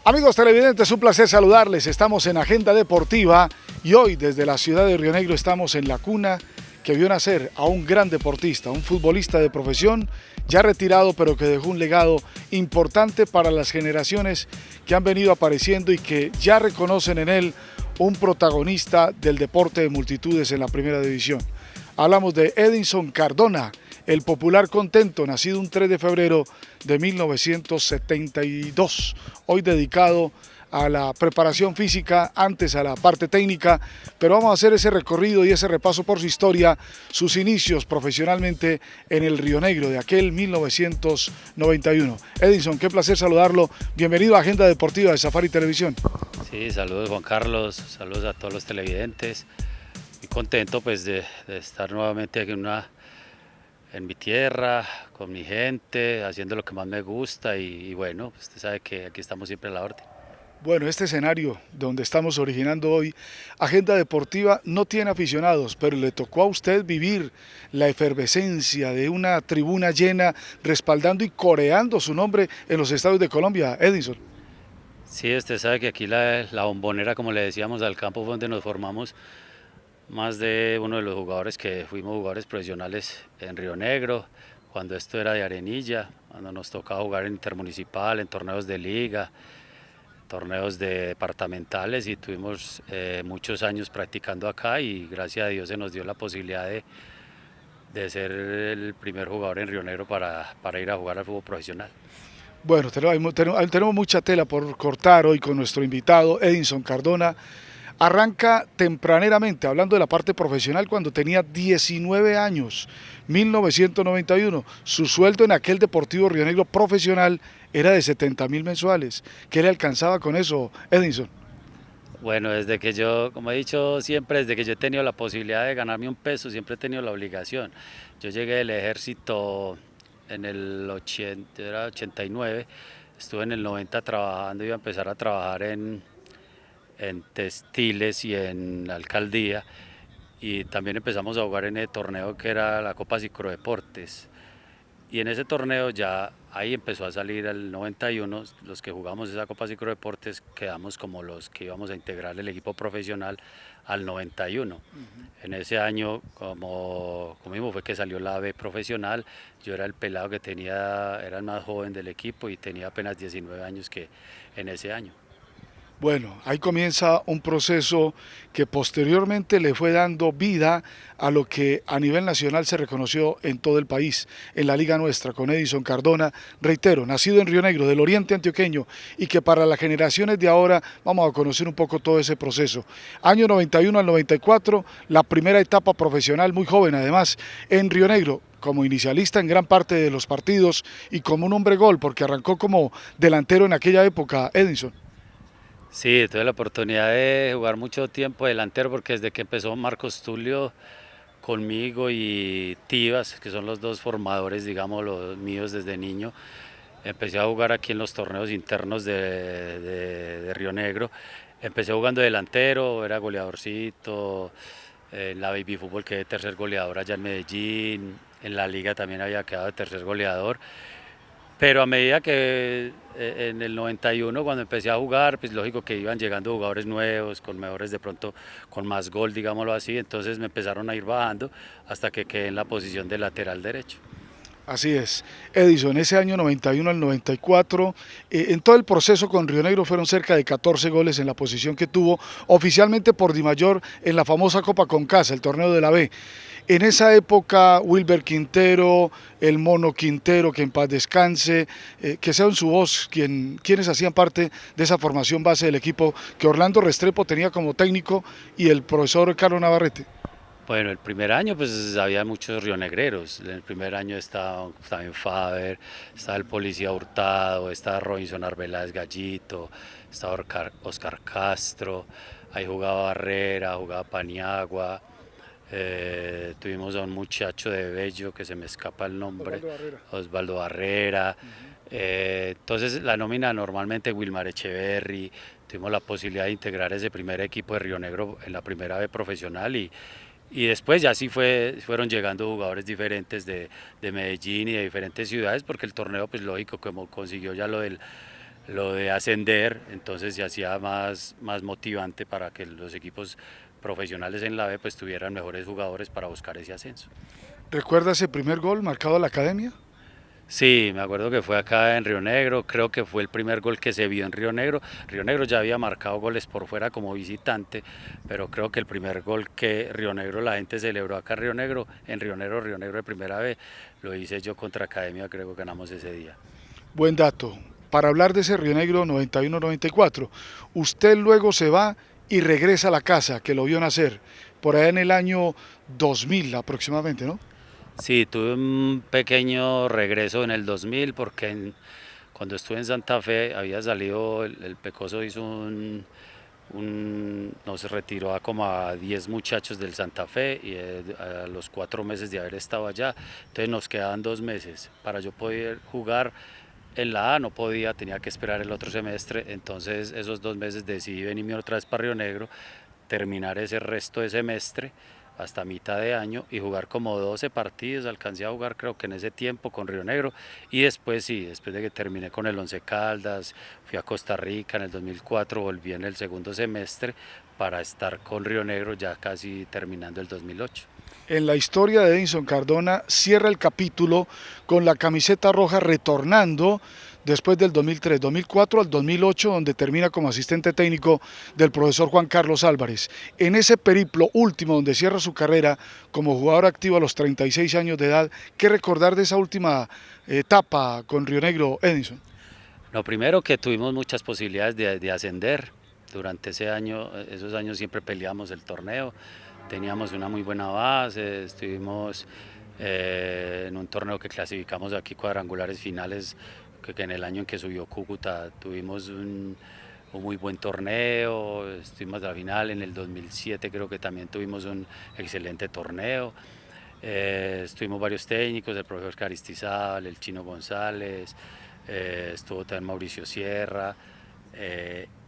Amigos televidentes, un placer saludarles. Estamos en Agenda Deportiva y hoy desde la ciudad de Río Negro estamos en la cuna que vio nacer a un gran deportista, un futbolista de profesión, ya retirado pero que dejó un legado importante para las generaciones que han venido apareciendo y que ya reconocen en él un protagonista del deporte de multitudes en la primera división. Hablamos de Edinson Cardona, el popular Contento, nacido un 3 de febrero de 1972, hoy dedicado a la preparación física, antes a la parte técnica, pero vamos a hacer ese recorrido y ese repaso por su historia, sus inicios profesionalmente en el Río Negro de aquel 1991. Edinson, qué placer saludarlo, bienvenido a Agenda Deportiva de Safari Televisión. Sí, saludos Juan Carlos, saludos a todos los televidentes, muy contento pues de estar nuevamente aquí en mi tierra, con mi gente, haciendo lo que más me gusta y bueno, pues usted sabe que aquí estamos siempre a la orden. Bueno, este escenario donde estamos originando hoy, Agenda Deportiva, no tiene aficionados, pero le tocó a usted vivir la efervescencia de una tribuna llena, respaldando y coreando su nombre en los estadios de Colombia, Edinson. Sí, usted sabe que aquí la bombonera, como le decíamos, al campo fue donde nos formamos más de uno de los jugadores que fuimos jugadores profesionales en Río Negro, cuando esto era de arenilla, cuando nos tocaba jugar en intermunicipal, en torneos de liga, torneos departamentales y tuvimos muchos años practicando acá y gracias a Dios se nos dio la posibilidad de ser el primer jugador en Río Negro para ir a jugar al fútbol profesional. Bueno, tenemos mucha tela por cortar hoy con nuestro invitado, Edinson Cardona. Arranca tempraneramente, hablando de la parte profesional, cuando tenía 19 años, 1991. Su sueldo en aquel Deportivo Río Negro profesional era de 70.000 mensuales. ¿Qué le alcanzaba con eso, Edinson? Bueno, desde que yo, como he dicho siempre, desde que yo he tenido la posibilidad de ganarme un peso, siempre he tenido la obligación. Yo llegué del ejército en el 80, era 89, estuve en el 90 trabajando, iba a empezar a trabajar en textiles y en la alcaldía y también empezamos a jugar en el torneo que era la Copa Cicrodeportes y en ese torneo ya ahí empezó a salir el 91, los que jugamos esa Copa Cicrodeportes quedamos como los que íbamos a integrar el equipo profesional al 91. En ese año, como mismo fue que salió la B profesional, yo era el pelado que tenía, era el más joven del equipo y tenía apenas 19 años que en ese año. Bueno, ahí comienza un proceso que posteriormente le fue dando vida a lo que a nivel nacional se reconoció en todo el país, en la Liga Nuestra, con Edinson Cardona, reitero, nacido en Río Negro, del oriente antioqueño, y que para las generaciones de ahora vamos a conocer un poco todo ese proceso. Año 91 al 94, la primera etapa profesional, muy joven además, en Río Negro, como inicialista en gran parte de los partidos y como un hombre gol, porque arrancó como delantero en aquella época, Edinson. Sí, tuve la oportunidad de jugar mucho tiempo delantero porque desde que empezó Marcos Tulio conmigo y Tivas, que son los dos formadores, digamos, los míos desde niño, empecé a jugar aquí en los torneos internos de Río Negro. Empecé jugando delantero, era goleadorcito, en la baby fútbol quedé tercer goleador allá en Medellín, en la liga también había quedado de tercer goleador. Pero a medida que en el 91 cuando empecé a jugar, pues lógico que iban llegando jugadores nuevos, con mejores de pronto, con más gol, digámoslo así, entonces me empezaron a ir bajando hasta que quedé en la posición de lateral derecho. Así es. Edison, ese año 91 al 94, en todo el proceso con Río Negro fueron cerca de 14 goles en la posición que tuvo oficialmente por Dimayor en la famosa Copa Concasa, el torneo de la B. En esa época, Wilber Quintero, el Mono Quintero, que en paz descanse, que sea en su voz quienes hacían parte de esa formación base del equipo que Orlando Restrepo tenía como técnico y el profesor Carlos Navarrete. Bueno, el primer año pues había muchos rionegreros. En el primer año estaba también Faber, estaba el Policía Hurtado, estaba Robinson Arbeláez Gallito, estaba Oscar Castro, ahí jugaba Barrera, jugaba Paniagua. Tuvimos a un muchacho de Bello que se me escapa el nombre, Osvaldo Barrera. Entonces la nómina normalmente Wilmar Echeverry, tuvimos la posibilidad de integrar ese primer equipo de Río Negro en la primera B profesional y después ya sí fueron llegando jugadores diferentes de Medellín y de diferentes ciudades porque el torneo pues lógico como consiguió ya lo de ascender, entonces se hacía más motivante para que los equipos profesionales en la B pues tuvieran mejores jugadores para buscar ese ascenso. ¿Recuerda ese primer gol marcado a la academia? Sí, me acuerdo que fue acá en Río Negro, creo que fue el primer gol que se vio en Río Negro. Río Negro ya había marcado goles por fuera como visitante, pero creo que el primer gol que Río Negro la gente celebró acá en Río Negro de primera vez, lo hice yo contra Academia, creo que ganamos ese día. Buen dato. Para hablar de ese Río Negro 91-94, usted luego se va y regresa a la casa que lo vio nacer, por allá en el año 2000 aproximadamente, ¿no? Sí, tuve un pequeño regreso en el 2000 porque cuando estuve en Santa Fe había salido, el Pecoso hizo nos retiró a como a 10 muchachos del Santa Fe y a los 4 meses de haber estado allá, entonces nos quedaban 2 meses para yo poder jugar en la A, no podía, tenía que esperar el otro semestre, entonces esos 2 meses decidí venirme otra vez para Río Negro, terminar ese resto de semestre hasta mitad de año y jugar como 12 partidos, alcancé a jugar creo que en ese tiempo con Río Negro y después sí, después de que terminé con el Once Caldas, fui a Costa Rica en el 2004, volví en el segundo semestre para estar con Río Negro ya casi terminando el 2008. En la historia de Edinson Cardona cierra el capítulo con la camiseta roja retornando después del 2003, 2004 al 2008, donde termina como asistente técnico del profesor Juan Carlos Álvarez. En ese periplo último donde cierra su carrera como jugador activo a los 36 años de edad, ¿qué recordar de esa última etapa con Río Negro, Edinson? Lo primero que tuvimos muchas posibilidades de ascender. Durante esos años siempre peleamos el torneo, teníamos una muy buena base, estuvimos en un torneo que clasificamos aquí cuadrangulares finales, que en el año en que subió Cúcuta tuvimos un muy buen torneo, estuvimos a la final, en el 2007 creo que también tuvimos un excelente torneo. Estuvimos varios técnicos, el profesor Caristizal, el Chino González, estuvo también Mauricio Sierra,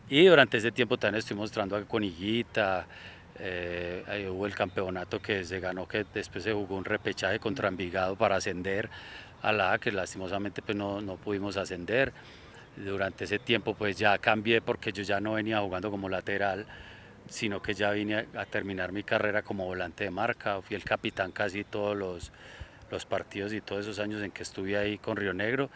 y durante ese tiempo también estuvimos mostrando con Higuita, ahí hubo el campeonato que se ganó, que después se jugó un repechaje contra Envigado para ascender a la A, que lastimosamente pues no pudimos ascender. Durante ese tiempo pues ya cambié porque yo ya no venía jugando como lateral, sino que ya vine a terminar mi carrera como volante de marca, fui el capitán casi todos los partidos y todos esos años en que estuve ahí con Río Negro,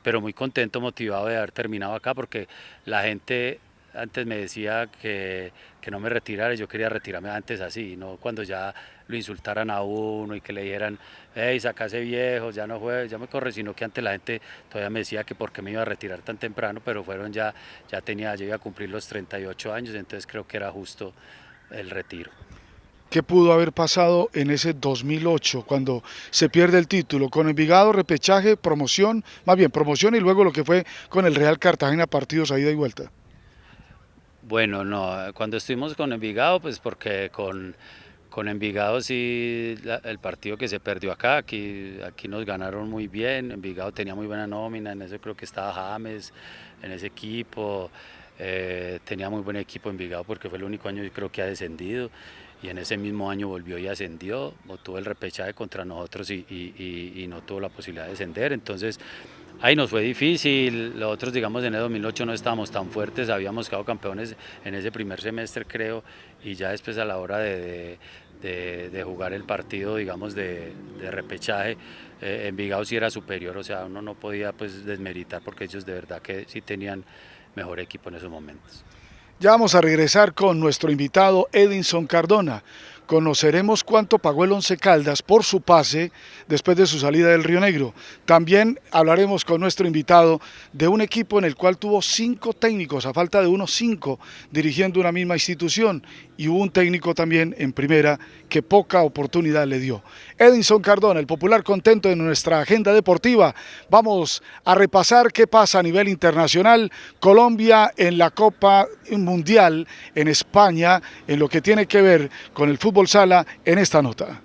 pero muy contento, motivado de haber terminado acá porque la gente antes me decía que no me retirara, yo quería retirarme antes así, no cuando ya lo insultaran a uno y que le dijeran, hey, sacase viejo, ya no juegues, ya me corre, sino que antes la gente todavía me decía que por qué me iba a retirar tan temprano, pero yo iba a cumplir los 38 años, entonces creo que era justo el retiro. ¿Qué pudo haber pasado en ese 2008 cuando se pierde el título? Con Envigado, repechaje, promoción, más bien promoción y luego lo que fue con el Real Cartagena, partidos a ida y vuelta. Bueno, no, cuando estuvimos con Envigado, pues porque con Envigado sí, el partido que se perdió acá, aquí nos ganaron muy bien, Envigado tenía muy buena nómina, en eso creo que estaba James, en ese equipo, tenía muy buen equipo Envigado porque fue el único año yo creo que ha descendido y en ese mismo año volvió y ascendió, tuvo el repechaje contra nosotros y no tuvo la posibilidad de descender, entonces ahí nos fue difícil, nosotros digamos en el 2008 no estábamos tan fuertes, habíamos quedado campeones en ese primer semestre creo, y ya después a la hora de jugar el partido digamos de repechaje, Envigado sí era superior, o sea uno no podía pues desmeritar porque ellos de verdad que sí tenían mejor equipo en esos momentos. Ya vamos a regresar con nuestro invitado Edinson Cardona. Conoceremos cuánto pagó el Once Caldas por su pase después de su salida del Río Negro. También hablaremos con nuestro invitado de un equipo en el cual tuvo 5 técnicos, a falta de unos 5, dirigiendo una misma institución. Y hubo un técnico también en primera que poca oportunidad le dio. Edinson Cardona, el popular contento de nuestra agenda deportiva. Vamos a repasar qué pasa a nivel internacional. Colombia en la Copa Mundial en España, en lo que tiene que ver con el fútbol sala en esta nota.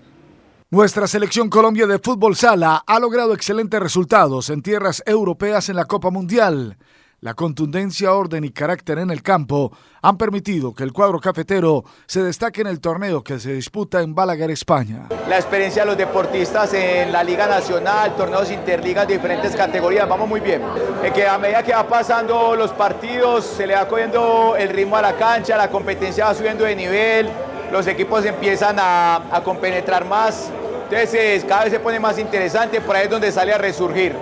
Nuestra selección Colombia de fútbol sala ha logrado excelentes resultados en tierras europeas en la Copa Mundial. La contundencia, orden y carácter en el campo han permitido que el cuadro cafetero se destaque en el torneo que se disputa en Balaguer, España. La experiencia de los deportistas en la Liga Nacional, torneos interligas de diferentes categorías, vamos muy bien. Que a medida que va pasando los partidos se le va cogiendo el ritmo a la cancha, la competencia va subiendo de nivel, los equipos empiezan a compenetrar más, entonces cada vez se pone más interesante, por ahí es donde sale a resurgir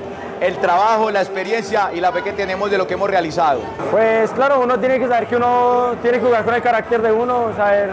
el trabajo, la experiencia y la fe que tenemos de lo que hemos realizado. Pues claro, uno tiene que saber que uno tiene que jugar con el carácter de uno, saber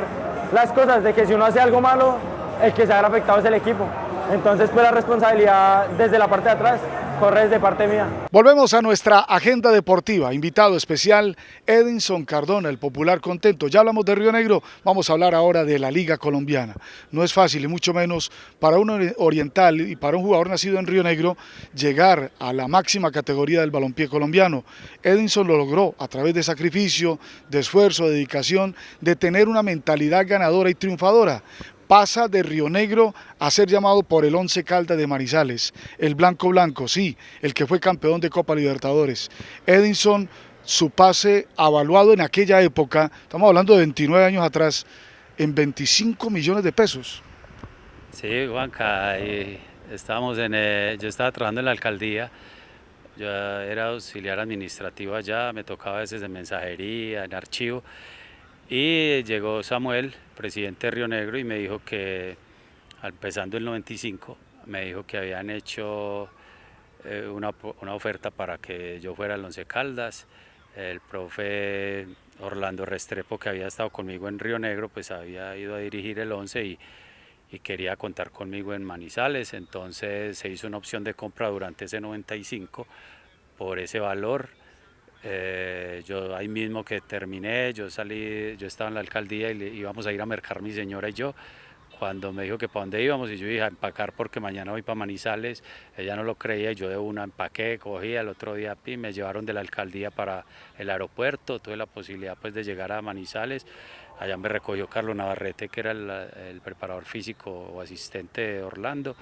las cosas, de que si uno hace algo malo, el que se haga afectado es el equipo. Entonces pues la responsabilidad desde la parte de atrás corre desde parte mía. Volvemos a nuestra agenda deportiva. Invitado especial, Edinson Cardona, el popular Contento. Ya hablamos de Río Negro, vamos a hablar ahora de la Liga Colombiana. No es fácil y mucho menos para un oriental y para un jugador nacido en Río Negro llegar a la máxima categoría del balompié colombiano. Edinson lo logró a través de sacrificio, de esfuerzo, de dedicación, de tener una mentalidad ganadora y triunfadora. Pasa de Río Negro a ser llamado por el Once Caldas de Manizales, el Blanco Blanco, sí, el que fue campeón de Copa Libertadores. Edinson, su pase avaluado en aquella época, estamos hablando de 29 años atrás, en 25 millones de pesos. Sí, Juanca, yo estaba trabajando en la alcaldía, yo era auxiliar administrativo allá, me tocaba a veces de mensajería, en archivo, y llegó Samuel, presidente de Río Negro, y me dijo que, empezando el 95, me dijo que habían hecho una oferta para que yo fuera al Once Caldas. El profe Orlando Restrepo, que había estado conmigo en Río Negro, pues había ido a dirigir el Once y quería contar conmigo en Manizales, entonces se hizo una opción de compra durante ese 95 por ese valor. Yo ahí mismo que terminé, yo estaba en la alcaldía y íbamos a ir a mercar mi señora y yo, cuando me dijo que para dónde íbamos y yo dije a empacar porque mañana voy para Manizales, ella no lo creía y yo de una empaqué, cogí, al otro día me llevaron de la alcaldía para el aeropuerto, tuve la posibilidad pues de llegar a Manizales, allá me recogió Carlos Navarrete, que era el preparador físico o asistente de Orlando,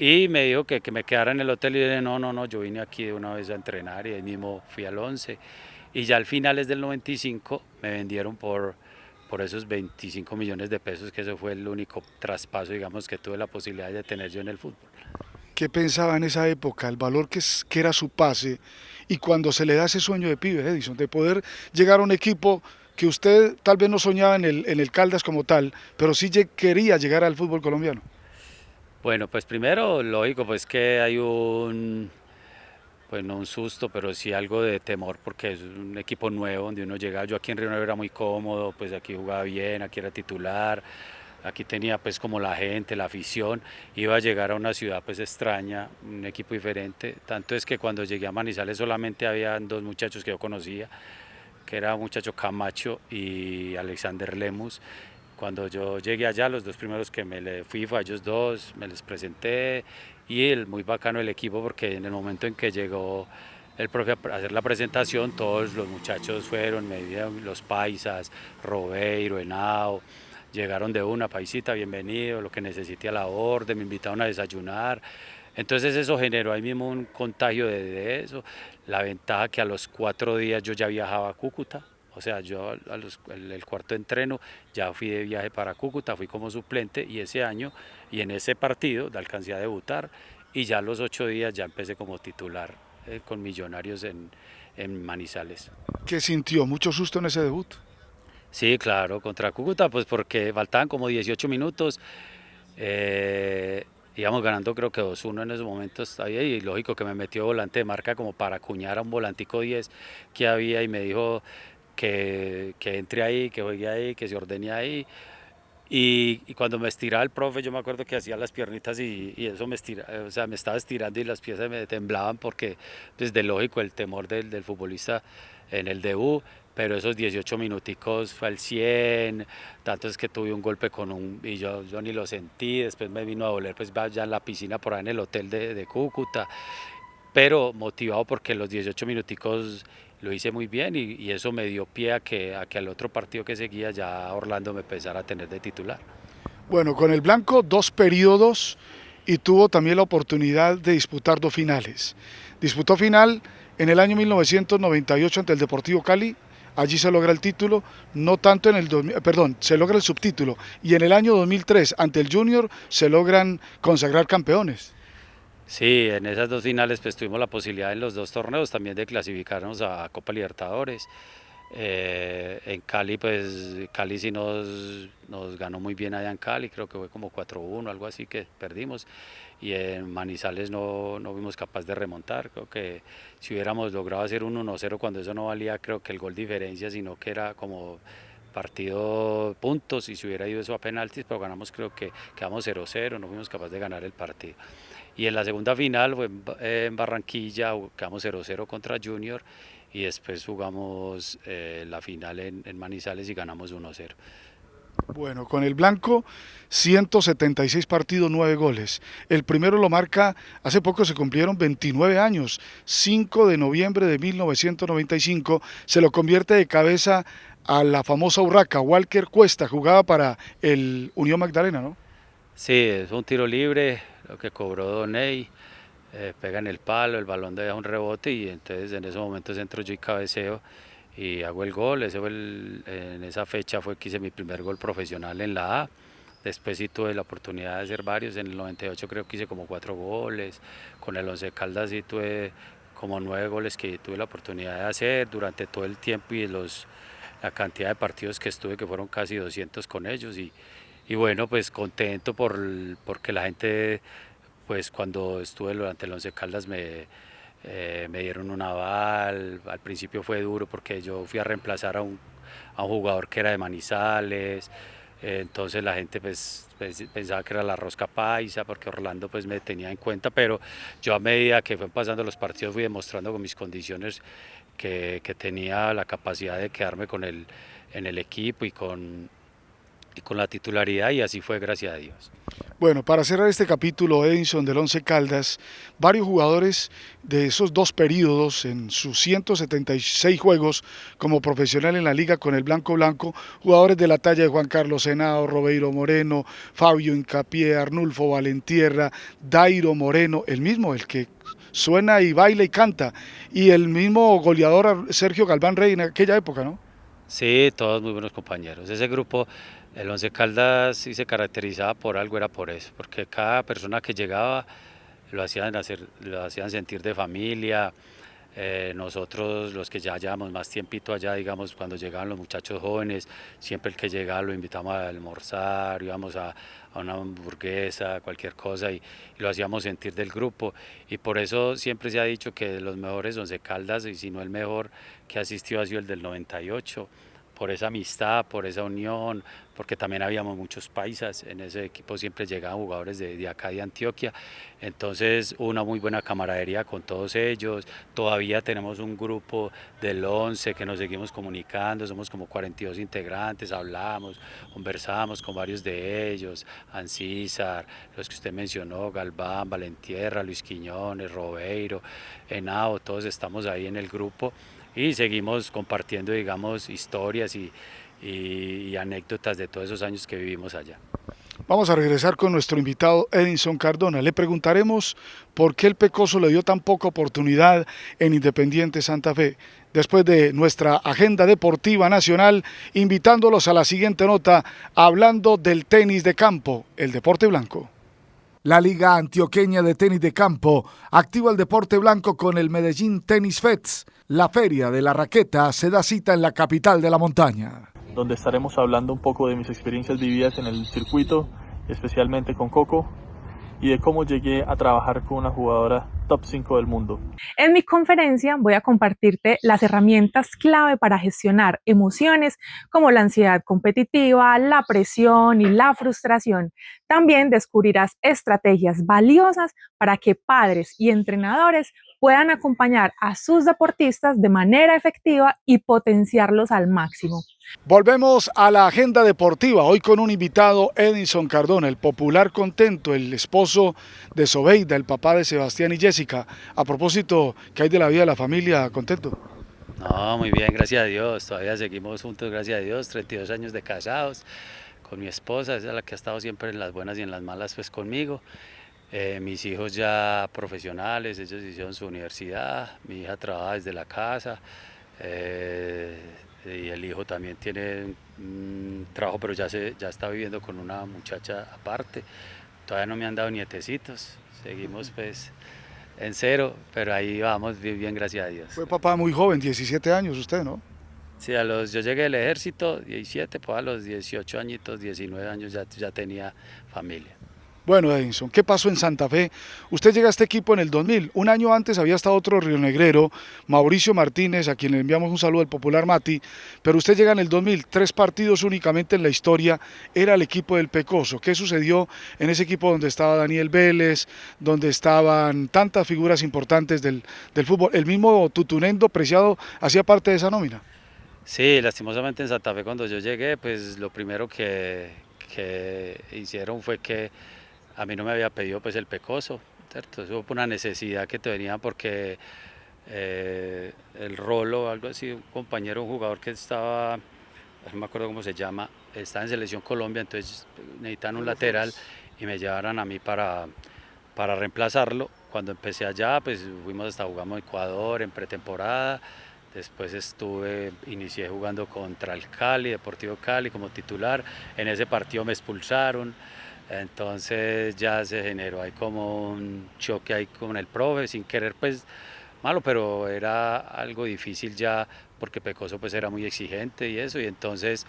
y me dijo que me quedara en el hotel y dije, no, yo vine aquí de una vez a entrenar y ahí mismo fui al Once. Y ya al finales del 95 me vendieron por esos 25 millones de pesos, que ese fue el único traspaso, digamos, que tuve la posibilidad de tener yo en el fútbol. ¿Qué pensaba en esa época, el valor que era su pase y cuando se le da ese sueño de pibe, Edinson, de poder llegar a un equipo que usted tal vez no soñaba en el Caldas como tal, pero sí quería llegar al fútbol colombiano? Bueno, pues primero, lógico, pues que hay pues no un susto, pero sí algo de temor, porque es un equipo nuevo donde uno llega. Yo aquí en Río Negro era muy cómodo, pues aquí jugaba bien, aquí era titular, aquí tenía pues como la gente, la afición, iba a llegar a una ciudad pues extraña, un equipo diferente. Tanto es que cuando llegué a Manizales solamente habían dos muchachos que yo conocía, que era un muchacho Camacho y Alexander Lemus. Cuando yo llegué allá, los dos primeros que fui fue a ellos dos, me les presenté y muy bacano el equipo porque en el momento en que llegó el profe a hacer la presentación, todos los muchachos fueron, me vieron los paisas, Robeiro, Henao, llegaron de una, paisita, bienvenido, lo que necesite a la orden, me invitaron a desayunar. Entonces eso generó ahí mismo un contagio de eso, la ventaja que a los 4 días yo ya viajaba a Cúcuta. O sea, yo el cuarto entreno ya fui de viaje para Cúcuta, fui como suplente y ese año y en ese partido alcancé a debutar y ya a los 8 días ya empecé como titular con Millonarios en Manizales. ¿Qué sintió? ¿Mucho susto en ese debut? Sí, claro, contra Cúcuta, pues porque faltaban como 18 minutos, íbamos ganando creo que 2-1 en esos momentos, ahí, y lógico que me metió volante de marca como para acuñar a un volantico 10 que había y me dijo que entre ahí, que juegue ahí, que se ordene ahí. Y cuando me estiraba el profe, yo me acuerdo que hacía las piernitas y eso me o sea, me estaba estirando y las piezas me temblaban porque, desde lógico, el temor del futbolista en el debut, pero esos 18 minuticos fue al 100, tanto es que tuve un golpe y yo ni lo sentí, después me vino a doler pues ya en la piscina por ahí en el hotel de Cúcuta, pero motivado porque los 18 minuticos lo hice muy bien y eso me dio pie a que al otro partido que seguía ya Orlando me empezara a tener de titular. Bueno, con el Blanco 2 periodos y tuvo también la oportunidad de disputar 2 finales. Disputó final en el año 1998 ante el Deportivo Cali. Allí se logra el título, no tanto en el se logra el subtítulo, y en el año 2003 ante el Junior se logran consagrar campeones. Sí, en esas 2 finales pues tuvimos la posibilidad en los 2 torneos también de clasificarnos a Copa Libertadores. En Cali pues Cali sí nos ganó muy bien allá en Cali, creo que fue como 4-1, algo así que perdimos. Y en Manizales no fuimos capaces de remontar, creo que si hubiéramos logrado hacer un 1-0 cuando eso no valía creo que el gol diferencia, sino que era como partido puntos y si hubiera ido eso a penaltis, pero ganamos, creo que quedamos 0-0, no fuimos capaces de ganar el partido. Y en la segunda final fue en Barranquilla, quedamos 0-0 contra Junior y después jugamos la final en Manizales y ganamos 1-0. Bueno, con el blanco 176 partidos, 9 goles. El primero lo marca, hace poco se cumplieron 29 años, 5 de noviembre de 1995, se lo convierte de cabeza a la famosa Urraca. Walker Cuesta jugaba para el Unión Magdalena, ¿no? Sí, es un tiro libre, lo que cobró Doney, pega en el palo, el balón deja un rebote y entonces en esos momentos entro yo y cabeceo y hago el gol. En esa fecha fue que hice mi primer gol profesional en la A. Después sí tuve la oportunidad de hacer varios, en el 98 creo que hice como 4 goles, con el Once Caldas sí tuve como 9 goles que tuve la oportunidad de hacer durante todo el tiempo y la cantidad de partidos que estuve, que fueron casi 200 con ellos y bueno, pues contento porque la gente, pues cuando estuve durante el Once Caldas me dieron un aval. Al principio fue duro porque yo fui a reemplazar a un jugador que era de Manizales, entonces la gente pues pensaba que era la rosca paisa porque Orlando pues me tenía en cuenta, pero yo a medida que fueron pasando los partidos fui demostrando con mis condiciones que tenía la capacidad de quedarme en el equipo y con la titularidad y así fue, gracias a Dios. Bueno, para cerrar este capítulo, Edinson, del Once Caldas, varios jugadores de esos 2 periodos en sus 176 juegos como profesional en la liga con el Blanco Blanco, jugadores de la talla de Juan Carlos Henao, Robeiro Moreno, Fabio Hincapié, Arnulfo Valentierra, Dairo Moreno, el mismo, el que suena y baila y canta, y el mismo goleador Sergio Galván Rey en aquella época, ¿no? Sí, todos muy buenos compañeros. Ese grupo, el Once Caldas, sí se caracterizaba por algo, era por eso, porque cada persona que llegaba lo hacían sentir de familia. Nosotros, los que ya llevamos más tiempito allá, digamos, cuando llegaban los muchachos jóvenes, siempre el que llegaba lo invitamos a almorzar, íbamos a una hamburguesa, cualquier cosa, y lo hacíamos sentir del grupo. Y por eso siempre se ha dicho que de los mejores Once Caldas, y si no el mejor que asistió ha sido el del 98, por esa amistad, por esa unión, porque también habíamos muchos paisas, en ese equipo siempre llegaban jugadores de acá de Antioquia, entonces una muy buena camaradería con todos ellos. Todavía tenemos un grupo del 11 que nos seguimos comunicando, somos como 42 integrantes, hablamos, conversamos con varios de ellos, Ancísar, los que usted mencionó, Galván, Valentierra, Luis Quiñones, Robeiro, Henao, todos estamos ahí en el grupo y seguimos compartiendo, digamos, historias y anécdotas de todos esos años que vivimos allá. Vamos a regresar con nuestro invitado Edinson Cardona. Le preguntaremos por qué el Pecoso le dio tan poca oportunidad en Independiente Santa Fe. Después de nuestra agenda deportiva nacional, invitándolos a la siguiente nota, hablando del tenis de campo, el deporte blanco. La Liga Antioqueña de Tenis de Campo activa el deporte blanco con el Medellín Tennis Fest. La feria de la raqueta se da cita en la capital de la montaña, donde estaremos hablando un poco de mis experiencias vividas en el circuito, especialmente con Coco, y de cómo llegué a trabajar con una jugadora top 5 del mundo. En mi conferencia voy a compartirte las herramientas clave para gestionar emociones como la ansiedad competitiva, la presión y la frustración. También descubrirás estrategias valiosas para que padres y entrenadores puedan acompañar a sus deportistas de manera efectiva y potenciarlos al máximo. Volvemos a la agenda deportiva, hoy con un invitado, Edinson Cardona, el popular Contento, el esposo de Sobeida, el papá de Sebastián y Jessica. A propósito, ¿qué hay de la vida de la familia, Contento? No, muy bien, gracias a Dios, todavía seguimos juntos, gracias a Dios, 32 años de casados, con mi esposa, esa es la que ha estado siempre en las buenas y en las malas pues conmigo. Mis hijos ya profesionales, ellos hicieron su universidad, mi hija trabaja desde la casa, eh, y el hijo también tiene un trabajo, pero ya está viviendo con una muchacha aparte. Todavía no me han dado nietecitos, seguimos pues en cero, pero ahí vamos bien, gracias a Dios. Fue papá muy joven, 17 años usted, ¿no? Sí, yo llegué al ejército, 17, pues a los 18 añitos, 19 años ya tenía familia. Bueno, Edinson, ¿qué pasó en Santa Fe? Usted llega a este equipo en el 2000. Un año antes había estado otro rionegrero, Mauricio Martínez, a quien le enviamos un saludo del popular Mati, pero usted llega en el 2000, 3 partidos únicamente en la historia, era el equipo del Pecoso. ¿Qué sucedió en ese equipo donde estaba Daniel Vélez, donde estaban tantas figuras importantes del fútbol? El mismo Tutunendo Preciado hacía parte de esa nómina. Sí, lastimosamente en Santa Fe cuando yo llegué, pues lo primero que hicieron fue que a mí no me había pedido pues el Pecoso, ¿cierto? Eso fue una necesidad que tenía porque el Rolo o algo así, un compañero, un jugador que estaba, no me acuerdo cómo se llama, estaba en Selección Colombia, entonces necesitan un lateral y me llevaron a mí para reemplazarlo. Cuando empecé allá, pues fuimos hasta jugamos Ecuador en pretemporada. Después inicié jugando contra el Cali, Deportivo Cali como titular. En ese partido me expulsaron. Entonces ya se generó ahí como un choque ahí con el profe, sin querer pues malo, pero era algo difícil ya porque Pecoso pues era muy exigente y eso. Y entonces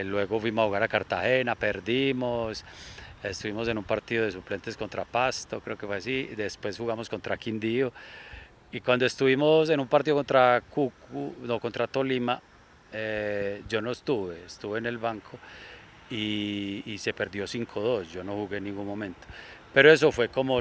luego fuimos a jugar a Cartagena, perdimos. Estuvimos en un partido de suplentes contra Pasto, creo que fue así. Después jugamos contra Quindío. Y cuando estuvimos en un partido contra Tolima, yo no estuve en el banco y se perdió 5-2, yo no jugué en ningún momento. Pero eso fue como,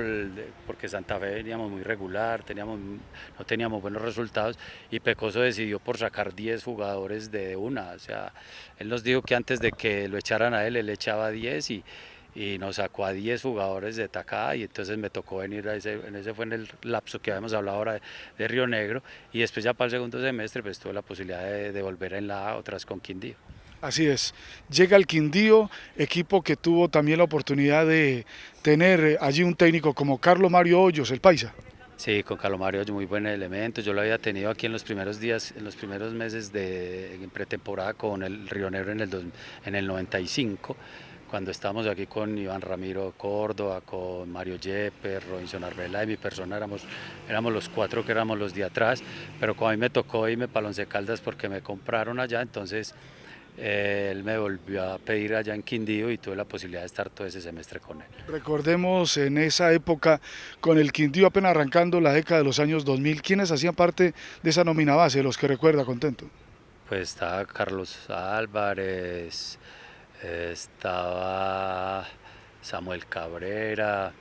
porque Santa Fe veníamos muy regular, no teníamos buenos resultados y Pecoso decidió por sacar 10 jugadores de una. O sea, él nos dijo que antes de que lo echaran a él echaba 10 y nos sacó a 10 jugadores de Tacá y entonces me tocó venir ese fue en el lapso que habíamos hablado ahora de Río Negro y después ya para el segundo semestre pues tuve la posibilidad de volver en la A otra vez con Quindío. Así es, llega el Quindío, equipo que tuvo también la oportunidad de tener allí un técnico como Carlos Mario Hoyos, el paisa. Sí, con Calomario muy buen elemento, yo lo había tenido aquí en los primeros días, en los primeros meses de pretemporada con el Río Negro en el 95, cuando estábamos aquí con Iván Ramiro Córdoba, con Mario Yepes, Robinson Arbela y mi persona, éramos los 4 que éramos los de atrás, pero como a mí me tocó irme para Once Caldas porque me compraron allá, entonces él me volvió a pedir allá en Quindío y tuve la posibilidad de estar todo ese semestre con él. Recordemos en esa época, con el Quindío apenas arrancando la década de los años 2000, ¿quiénes hacían parte de esa nómina base, los que recuerda contento? Pues estaba Carlos Álvarez, estaba Samuel Cabrera,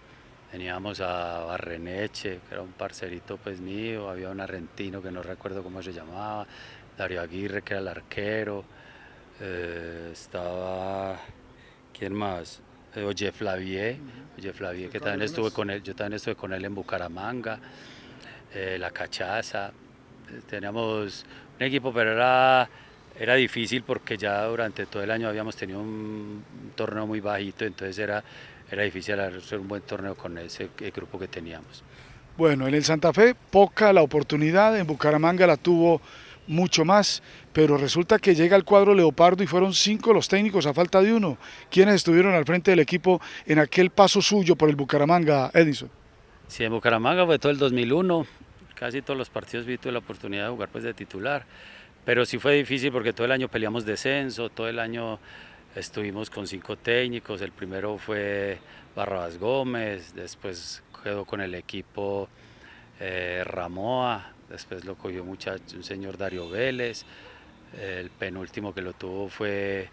teníamos a Barreneche, que era un parcerito pues mío, había un argentino que no recuerdo cómo se llamaba, Darío Aguirre que era el arquero, estaba, ¿quién más? Oye Flavier que también estuve con él, yo también estuve con él en Bucaramanga, La Cachaza, teníamos un equipo pero era difícil porque ya durante todo el año habíamos tenido un torneo muy bajito, entonces era difícil hacer un buen torneo con ese grupo que teníamos. Bueno, en el Santa Fe poca la oportunidad, en Bucaramanga la tuvo mucho más, pero resulta que llega el cuadro Leopardo y fueron 5 los técnicos a falta de uno. ¿Quiénes estuvieron al frente del equipo en aquel paso suyo por el Bucaramanga, Edinson? Sí, en Bucaramanga fue todo el 2001, casi todos los partidos tuve la oportunidad de jugar pues de titular, pero sí fue difícil porque todo el año peleamos descenso, todo el año estuvimos con 5 técnicos, el primero fue Barrabás Gómez, después quedó con el equipo Ramoa, después lo cogió un señor Darío Vélez, el penúltimo que lo tuvo fue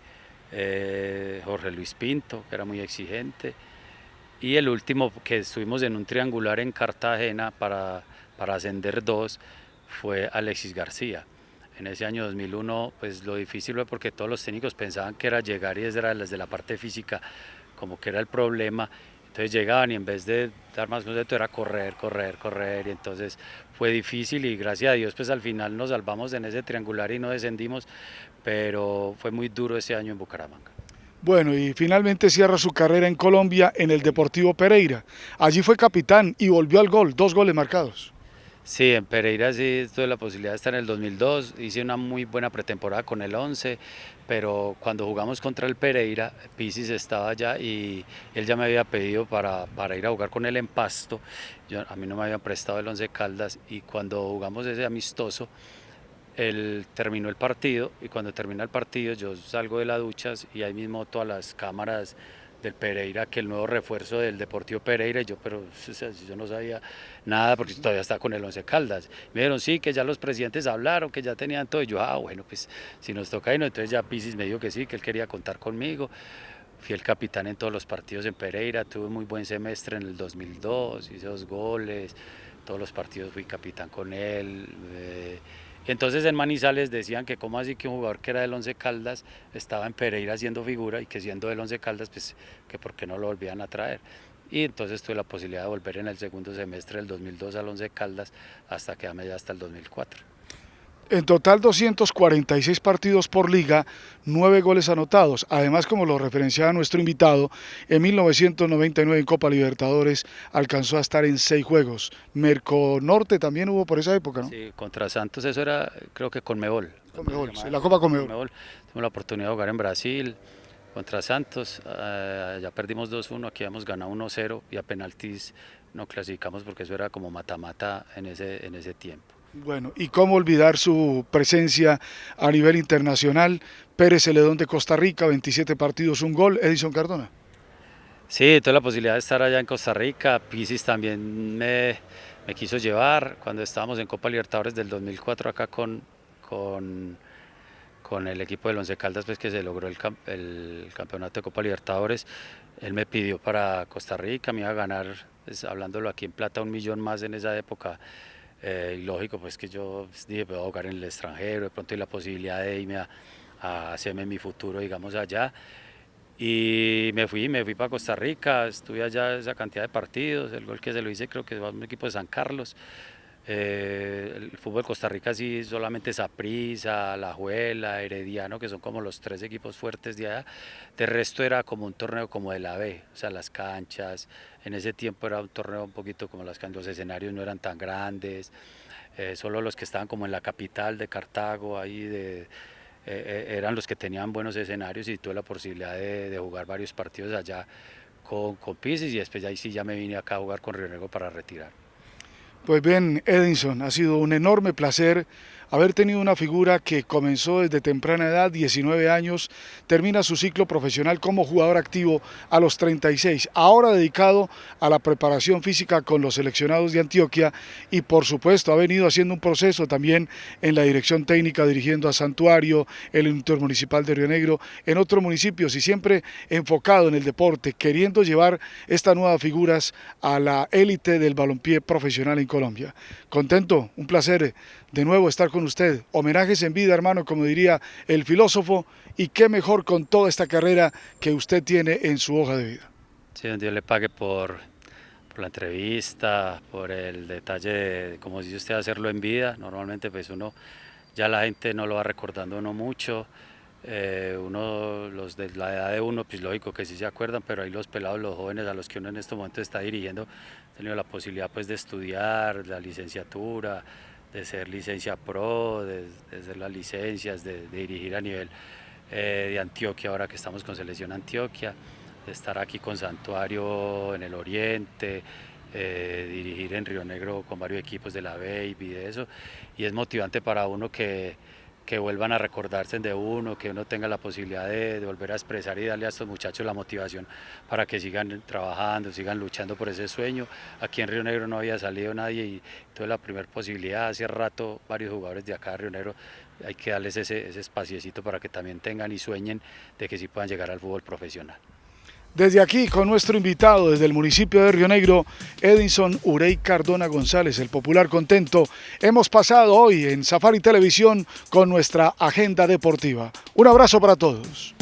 Jorge Luis Pinto, que era muy exigente, y el último que estuvimos en un triangular en Cartagena para ascender 2 fue Alexis García. En ese año 2001 pues lo difícil fue porque todos los técnicos pensaban que era llegar y desde la parte física como que era el problema, entonces llegaban y en vez de dar más concepto era correr y entonces fue difícil y gracias a Dios pues al final nos salvamos en ese triangular y no descendimos, pero fue muy duro ese año en Bucaramanga. Bueno, y finalmente cierra su carrera en Colombia en el Deportivo Pereira. Allí fue capitán y volvió al gol, 2 goles marcados. Sí, en Pereira sí tuve la posibilidad de estar en el 2002, hice una muy buena pretemporada con el 11, pero cuando jugamos contra el Pereira, Pisis estaba allá y él ya me había pedido para ir a jugar con él en Pasto. A mí no me habían prestado el 11 Caldas y cuando jugamos ese amistoso, él terminó el partido y cuando termina el partido yo salgo de la ducha y ahí mismo todas las cámaras del Pereira, que el nuevo refuerzo del Deportivo Pereira, y yo, pero o sea, yo no sabía nada porque todavía está con el 11 Caldas. Me dijeron, sí, que ya los presidentes hablaron, que ya tenían todo, y yo, bueno, pues si nos toca irnos, entonces ya Pisis me dijo que sí, que él quería contar conmigo. Fui el capitán en todos los partidos en Pereira, tuve un muy buen semestre en el 2002, hice 2 goles, todos los partidos fui capitán con él. Entonces en Manizales decían que cómo así que un jugador que era del 11 Caldas estaba en Pereira haciendo figura y que siendo del 11 Caldas, pues que por qué no lo volvían a traer. Y entonces tuve la posibilidad de volver en el segundo semestre del 2002 al 11 Caldas hasta quedarme ya hasta el 2004. En total 246 partidos por liga, 9 goles anotados. Además, como lo referenciaba nuestro invitado, en 1999 en Copa Libertadores alcanzó a estar en 6 juegos. Merconorte también hubo por esa época, ¿no? Sí, contra Santos, eso era creo que Conmebol. Conmebol, sí, la Copa Conmebol. Tuvimos la oportunidad de jugar en Brasil contra Santos, ya perdimos 2-1, aquí habíamos ganado 1-0 y a penaltis no clasificamos porque eso era como mata-mata en ese tiempo. Bueno, y cómo olvidar su presencia a nivel internacional. Pérez Celedón de Costa Rica, 27 partidos, 1 gol. Edison Cardona. Sí, tuve la posibilidad de estar allá en Costa Rica. Pisis también me quiso llevar cuando estábamos en Copa Libertadores del 2004 acá con el equipo del Once Caldas, pues que se logró el campeonato de Copa Libertadores. Él me pidió para Costa Rica, me iba a ganar, pues, hablándolo aquí en plata, 1 millón más en esa época. Y lógico, pues que yo dije, puedo jugar en el extranjero, de pronto hay la posibilidad de irme a hacerme mi futuro, digamos, allá. Y me fui para Costa Rica, estuve allá esa cantidad de partidos, el gol que se lo hice creo que va a un equipo de San Carlos. El fútbol de Costa Rica sí, solamente Saprissa, Alajuela, Herediano, que son como los 3 equipos fuertes de allá. De resto era como un torneo como de la B, o sea, las canchas, en ese tiempo era un torneo un poquito como las canchas, los escenarios no eran tan grandes, solo los que estaban como en la capital de Cartago, ahí eran los que tenían buenos escenarios y tuve la posibilidad de jugar varios partidos allá con Pisis y después ahí sí ya me vine acá a jugar con Río Negro para retirar. Pues bien, Edinson, ha sido un enorme placer haber tenido una figura que comenzó desde temprana edad, 19 años, termina su ciclo profesional como jugador activo a los 36, ahora dedicado a la preparación física con los seleccionados de Antioquia y por supuesto ha venido haciendo un proceso también en la dirección técnica dirigiendo a Santuario, el Intermunicipal de Río Negro, en otros municipios y siempre enfocado en el deporte, queriendo llevar estas nuevas figuras a la élite del balompié profesional en Colombia. Contento, un placer de nuevo estar con usted. Homenajes en vida, hermano, como diría el filósofo, y qué mejor con toda esta carrera que usted tiene en su hoja de vida. Sí, Dios le pague por la entrevista, por el detalle de cómo dice usted hacerlo en vida. Normalmente pues uno, ya la gente no lo va recordando uno mucho. Los de la edad de uno, pues lógico que sí se acuerdan, pero ahí los pelados, los jóvenes a los que uno en este momento está dirigiendo, han tenido la posibilidad pues de estudiar la licenciatura, de ser licencia pro, de hacer las licencias, de dirigir a nivel de Antioquia, ahora que estamos con Selección Antioquia, de estar aquí con Santuario en el Oriente, dirigir en Río Negro con varios equipos de la B y de eso, y es motivante para uno que vuelvan a recordarse de uno, que uno tenga la posibilidad de volver a expresar y darle a estos muchachos la motivación para que sigan trabajando, sigan luchando por ese sueño. Aquí en Río Negro no había salido nadie y tuve la primera posibilidad, hace rato varios jugadores de acá de Río Negro, hay que darles ese espaciecito para que también tengan y sueñen de que sí puedan llegar al fútbol profesional. Desde aquí con nuestro invitado desde el municipio de Río Negro, Edinson Urey Cardona González, el popular Contento, hemos pasado hoy en Safari Televisión con nuestra agenda deportiva. Un abrazo para todos.